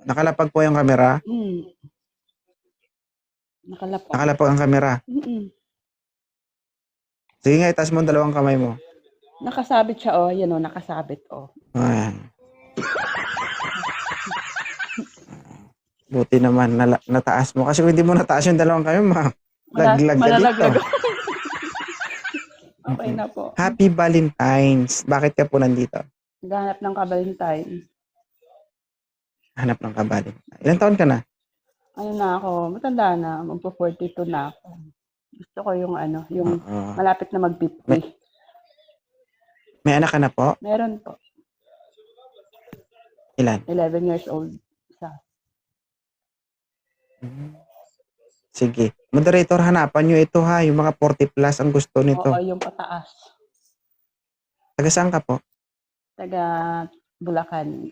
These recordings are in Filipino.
Nakalapag po yung camera? Nakalapag. Nakalapag ang camera? Sige nga, itaas mo ang dalawang kamay mo. Nakasabit siya, oh. Yan, oh. Nakasabit, oh. Ayan. Buti naman, nataas mo. Kasi kung hindi mo nataas yung dalawang kamay, laglag ka dito. Okay na po. Happy Valentine's. Bakit ka po nandito? Naghahanap ng ka-Valentine. Hanap ng ka-Valentine. Ilang taon ka na? Ano na ako, matanda na. Magpo-42 na ako. Gusto ko yung yung malapit na mag-50. May anak ka na po? Meron po. Ilan? 11 years old. Isa. Sige. Moderator, hanapan nyo ito ha. Yung mga 40 plus ang gusto nito. Oo, yung pataas. Taga saan ka po? Taga Bulacan.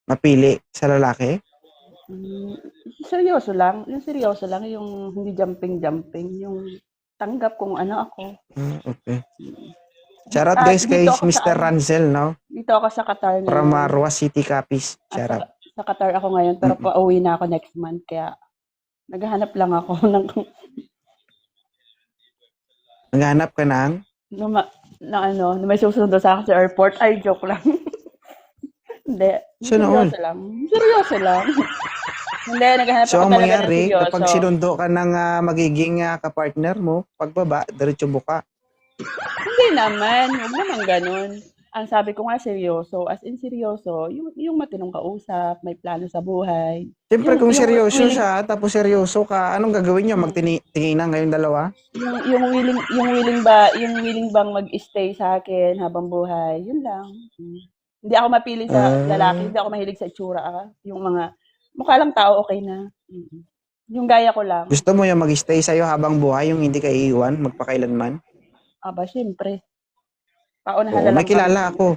Mapili sa lalaki? Seryoso lang. Yung seryoso lang. Yung hindi jumping-jumping. Yung tanggap kung ano ako. Okay. Shout out guys kay Mr. Ransel, no? Dito ako sa Qatar ngayon. From Marwa City, Capiz. Shout out. Sa Qatar ako ngayon, pero pauwi na ako next month. Kaya, naghahanap lang ako ng... Naghahanap ka ng? na may susundo sa akin sa airport. Ay, joke lang. Hindi. Seryoso lang. Seryoso lang. Hindi, naghahanap so, ako talaga ng seryoso. Kapag sinundo ka ng magiging kapartner mo, pagbaba, diretso buka. Hindi naman. Huwag naman ganun. Ang sabi ko nga seryoso, as in seryoso, yung matinong kausap, may plano sa buhay. Siyempre kung seryoso siya, tapos seryoso ka, anong gagawin niyo? Magtinginan ngayong dalawa? Yung willing bang mag-stay sa akin habang buhay, yun lang. Hindi ako mapiling sa lalaki, hindi ako mahilig sa itsura. Yung mga, mukha lang tao, okay na. Yung gaya ko lang. Gusto mo yung mag-stay sa'yo habang buhay, yung hindi ka iiwan, magpakailanman? Aba, siyempre. Paunahan na lang. May kilala ako.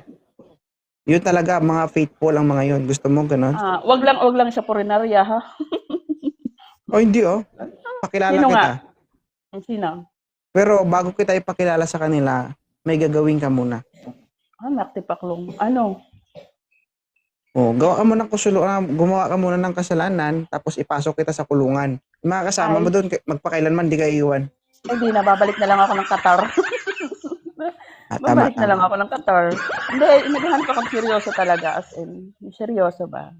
Yun talaga, mga faithful ang mga yun. Gusto mo ganun? Wag lang sa purinarya, ha? Hindi, pakilala Sino kita. Nga? Sino? Pero bago kita ipakilala sa kanila, may gagawin ka muna. Naktipaklong. Ano? Gawa ka muna gumawa ka muna ng kasalanan, tapos ipasok kita sa kulungan. Mga kasama mo doon, magpakailanman, di ka iiwan. Hindi na, babalik na lang ako ng Qatar. Babalik na lang ako ng Qatar. Hindi, naghahanap ako seryoso talaga. As in, seryoso ba?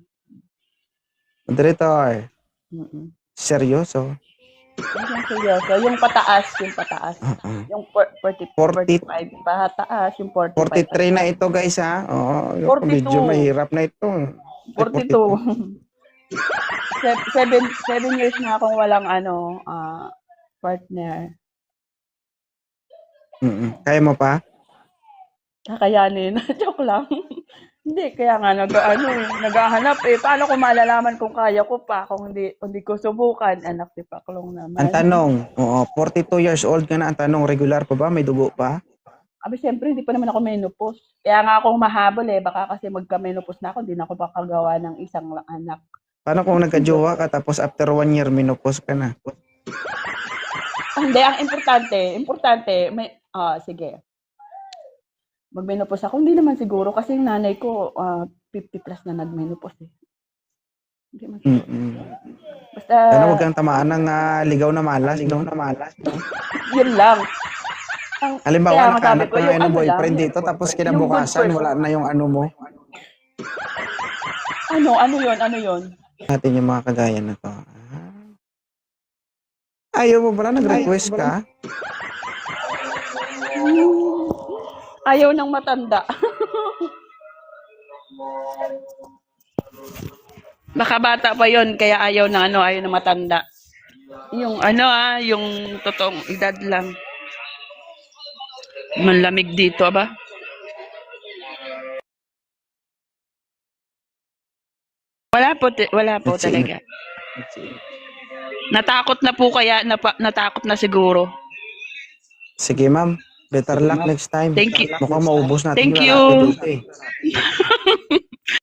Moderator. Seryoso? Yung seryoso. Yung pataas. Yung 45 pataas. Yung 45. 43 na ito guys ha. Oo, medyo mahirap na ito. 42. 7 years na akong walang partner. Kaya mo pa? Kakayanin. Joke lang. Hindi, kaya nga naghahanap Paano ko malalaman kung kaya ko pa kung hindi ko subukan? Anak ni Paklong naman. Ang tanong, 42 years old ka na, ang tanong, regular pa ba? May dugo pa? Siyempre, hindi pa naman ako menopause. Kaya nga ako mahabol baka kasi magka-menopause na ako, hindi na ako makagawa ng isang anak. Paano kung nagka-jowa ka tapos after 1 year menopause ka na? Hindi, ang importante, sige. Mag-menopause ako, hindi naman siguro kasi yung nanay ko 50 plus na nag-menopause Hindi man siguro. Basta sana huwag kang tamaan ng ligaw na malas, no? Yun lang. Halimbawa, nakahanap ka ngayon ng boyfriend dito, tapos kinabukasan, wala na yung ano mo. Ano yun? Natin yung mga kagaya na to. Ayaw mo pala, nag-request ka? Ayaw ng matanda. Baka bata pa yon kaya ayaw ng matanda. Yung yung totoong edad lang. Malamig dito ba? Wala po talaga. Natakot na po kaya natakot na siguro. Sige ma'am, better luck next time. Thank you. Mukhang maubos natin. Thank you.